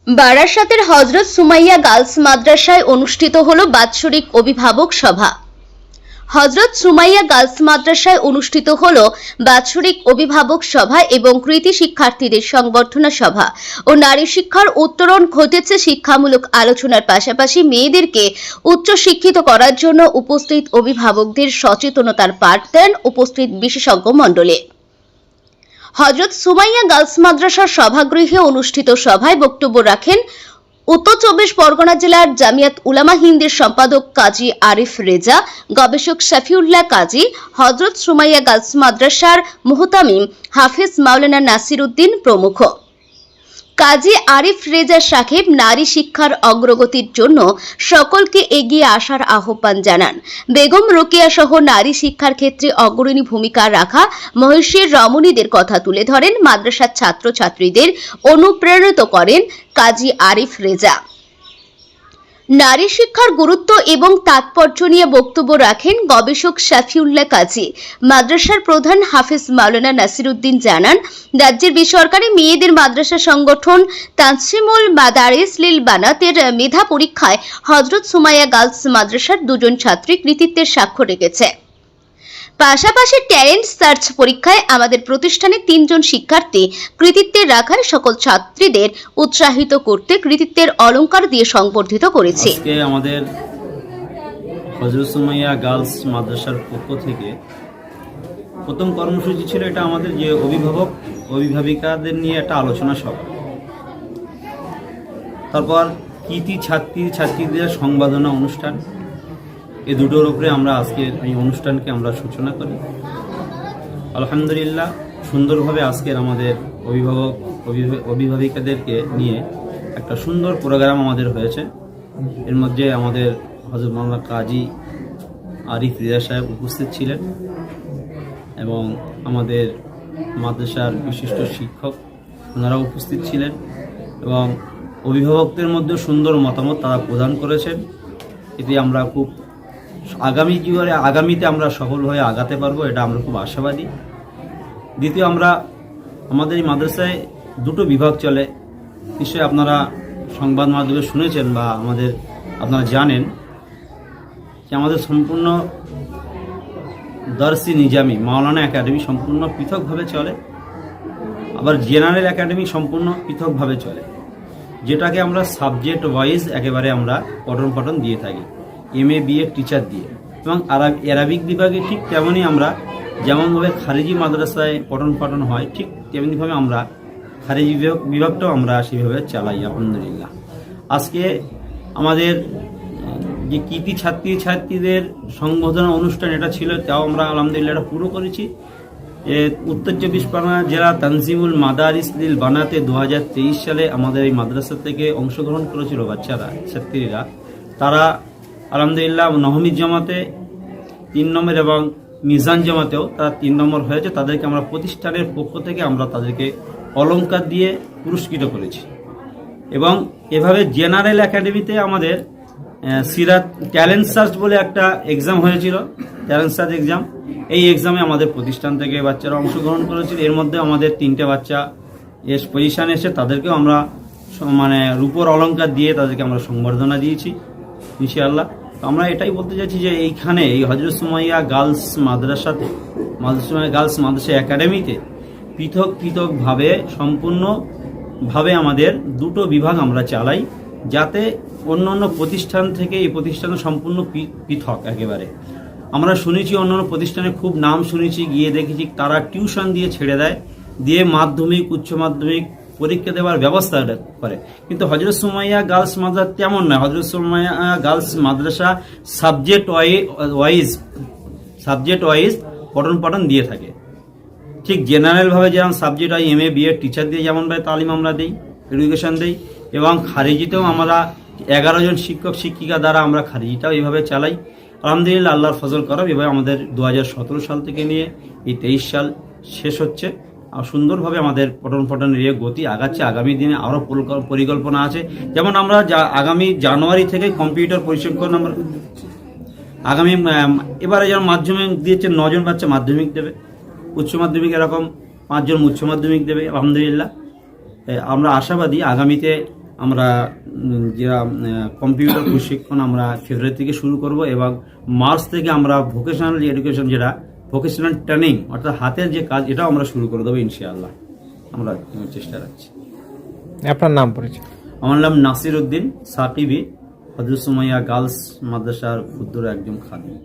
বারাসাতের হযরত সুমাইয়া গার্লস মাদ্রাসায় অনুষ্ঠিত হলো বাৎসরিক অভিভাবক সভা। হযরত সুমাইয়া গার্লস মাদ্রাসায় অনুষ্ঠিত হলো বাৎসরিক অভিভাবক সভা এবং কৃতি শিক্ষার্থীদের সংবর্ধনা সভা ও নারী শিক্ষার উত্তরণ ঘটেছে। শিক্ষামূলক আলোচনার পাশাপাশি মেয়েদেরকে উচ্চ শিক্ষিত করার জন্য উপস্থিত অভিভাবকদের সচেতনতার পাঠ দেন উপস্থিত বিশেষজ্ঞ মণ্ডলী। হযরত সুমাইয়া গার্লস মাদ্রাসার সভাগৃহে অনুষ্ঠিত সভায় বক্তব্য রাখেন উত্তর চব্বিশ পরগনা জেলার জামিয়াত উলামা হিন্দের সম্পাদক কাজী আরিফ রেজা, গবেষক শফিউল্লাহ কাজী, হযরত সুমাইয়া গার্লস মাদ্রাসার মুহতামিম হাফেজ মাওলানা নাসির উদ্দিন প্রমুখ। কাজী আরিফ রেজা সাহেব নারী শিক্ষার অগ্রগতির জন্য সকলকে এগিয়ে আসার আহ্বান জানান। বেগম রোকেয়া সহ নারী শিক্ষার ক্ষেত্রে অগ্রণী ভূমিকা রাখা মহিষীর রমণীদের কথা তুলে ধরেন। মাদ্রাসার ছাত্রছাত্রীদের অনুপ্রাণিত করেন কাজী আরিফ রেজা। নারী শিক্ষার গুরুত্ব এবং তাৎপর্য নিয়ে বক্তব্য রাখেন গবেষক শফিউল্লাহ কাজী। মাদ্রাসার প্রধান হাফেজ মাওলানা নাসির উদ্দিন জানান, রাজ্যের বেসরকারি মেয়েদের মাদ্রাসা সংগঠন তানসিমুল মাদারিস লিল বানাতের মেধা পরীক্ষায় হযরত সুমাইয়া গার্লস মাদ্রাসার দুজন ছাত্রী কৃতিত্বের সাক্ষ্য রেখেছে। পাশাপাশি ট্যালেন্ট সার্চ পরীক্ষায় আমাদের প্রতিষ্ঠানে 3 জন শিক্ষার্থী কৃতিত্বের রাখায় সকল ছাত্রীদের উৎসাহিত করতে কৃতিত্বের অলংকার দিয়ে সংবর্ধিত করেছে। আজকে আমাদের হযরত সুমাইয়া গার্লস মাদ্রাসার পক্ষ থেকে প্রথম কর্মসূচি ছিল এটা আমাদের যে অভিভাবিকাদের নিয়ে একটা আলোচনা সভা। তারপর কৃতি ছাত্রীদের সংবর্ধনা অনুষ্ঠান, এই দুটোর উপরে আমরা আজকের এই অনুষ্ঠানকে আমরা সূচনা করি। আলহামদুলিল্লাহ সুন্দরভাবে আজকের আমাদের অভিভাবিকাদেরকে নিয়ে একটা সুন্দর প্রোগ্রাম আমাদের হয়েছে। এর মধ্যে আমাদের হযরত মাওলানা কাজী আরিফ রেজা সাহেব উপস্থিত ছিলেন এবং আমাদের মাদ্রাসার বিশিষ্ট শিক্ষক ওনারাও উপস্থিত ছিলেন এবং অভিভাবকদের মধ্যে সুন্দর মতামত তারা প্রদান করেছেন। এতে আমরা খুব আগামীতে আমরা সফল হয়ে আগাতে পারবো, এটা আমরা খুব আশাবাদী। দ্বিতীয়, আমরা আমাদের এই মাদ্রাসায় 2টো বিভাগ চলে। নিশ্চয়ই আপনারা সংবাদ মাধ্যমে শুনেছেন বা আপনারা জানেন যে আমাদের সম্পূর্ণ দর্সি নিজামি মাওলানা একাডেমি সম্পূর্ণ পৃথকভাবে চলে, আবার জেনারেল একাডেমি সম্পূর্ণ পৃথকভাবে চলে, যেটাকে আমরা সাবজেক্ট ওয়াইজ একেবারে আমরা পঠন পাঠন দিয়ে থাকি MA BA টিচার দিয়ে। এবং আরবিক বিভাগে ঠিক তেমনই আমরা যেমনভাবে খারিজি মাদ্রাসায় পঠন পাঠন হয় ঠিক তেমনিভাবে আমরা খারিজি বিভাগটাও আমরা সেভাবে চালাই আলহামদুলিল্লাহ। আজকে আমাদের যে কৃতি ছাত্রীদের সংবর্ধনা অনুষ্ঠান এটা ছিল, তাও আমরা আলহামদুলিল্লাহ এটা পুরো করেছি। উত্তর চব্বিশ পরগনা জেলা তানজিমুল মাদারিস লিল বানাতে 2023 সালে আমাদের এই মাদ্রাসা থেকে অংশগ্রহণ করেছিল বাচ্চারা, ছাত্রীরা। তারা আলহামদুলিল্লাহ নহমিদ জামাতে 3 নম্বর এবং মিজান জামাতেও তারা 3 নম্বর হয়েছে। তাদেরকে আমরা প্রতিষ্ঠানের পক্ষ থেকে আমরা তাদেরকে অলংকার দিয়ে পুরস্কৃত করেছি। এবং এভাবে জেনারেল একাডেমিতে আমাদের সিরাত ট্যালেন্ট সার্চ বলে একটা এক্সাম হয়েছিল, ট্যালেন্ট সার্চ এক্সাম। এই এক্সামে আমাদের প্রতিষ্ঠান থেকে বাচ্চারা অংশগ্রহণ করেছিল। এর মধ্যে আমাদের 3টে বাচ্চা পজিশানে এসে তাদেরকেও আমরা রূপোর অলংকার দিয়ে তাদেরকে আমরা সংবর্ধনা দিয়েছি ইনশাআল্লাহ। তো আমরা এটাই বলতে চাইছি যে এইখানে এই হযরত সুমাইয়া গার্লস মাদ্রাসা একাডেমিতে পৃথকভাবে সম্পূর্ণভাবে আমাদের 2টো বিভাগ আমরা চালাই, যাতে অন্যান্য প্রতিষ্ঠান থেকে এই প্রতিষ্ঠান সম্পূর্ণ পৃথক একেবারে। আমরা শুনেছি অন্যান্য প্রতিষ্ঠানে খুব নাম শুনেছি, গিয়ে দেখেছি তারা টিউশন দিয়ে ছেড়ে দেয়, দিয়ে মাধ্যমিক উচ্চ মাধ্যমিক পরীক্ষা দেওয়ার ব্যবস্থা করে। কিন্তু হযরত সুমাইয়া গার্লস মাদ্রাসা তেমন নয়। হযরত সুমাইয়া গার্লস মাদ্রাসা সাবজেক্ট ওয়াইজ পঠন পাঠন দিয়ে থাকে। ঠিক জেনারেলভাবে যেমন সাবজেক্ট হয় MA BA টিচার দিয়ে যেমনভাবে তালিম আমরা দিই, এডুকেশন দিই, এবং খারিজিতেও আমরা 11 জন শিক্ষক শিক্ষিকা দ্বারা আমরা খারিজিটাও এইভাবে চালাই। আলহামদুলিল্লাহ আল্লাহর ফজল করব। এভাবে আমাদের 2017 সাল থেকে নিয়ে এই 23 সাল শেষ হচ্ছে। আর সুন্দরভাবে আমাদের পঠন পাঠনের গতি আগাচ্ছে। আগামী দিনে আরও পরিকল্পনা আছে। যেমন আমরা আগামী জানুয়ারি থেকে কম্পিউটার প্রশিক্ষণ আমরা এবারে যেমন মাধ্যমিক দিয়েছে 9 জন বাচ্চা মাধ্যমিক দেবে, উচ্চ মাধ্যমিক এরকম 5 জন উচ্চ মাধ্যমিক দেবে। আলহামদুলিল্লাহ আমরা আশাবাদী আগামীতে আমরা যারা কম্পিউটার প্রশিক্ষণ আমরা ফেব্রুয়ারি থেকে শুরু করব এবং মার্চ থেকে আমরা ভোকেশনাল এডুকেশন যেটা ভোকেশনাল ট্রেনিং অর্থাৎ হাতের যে কাজ এটাও আমরা শুরু করে দেবো ইনশাআল্লাহ। আমরা চেষ্টা রাখছি। আপনার নাম পরিচয়? আমার নাম নাসির উদ্দিন সাকিবি, হযরত সুমাইয়া গার্লস মাদ্রাসার ক্ষুদ্র একজন খাদিম।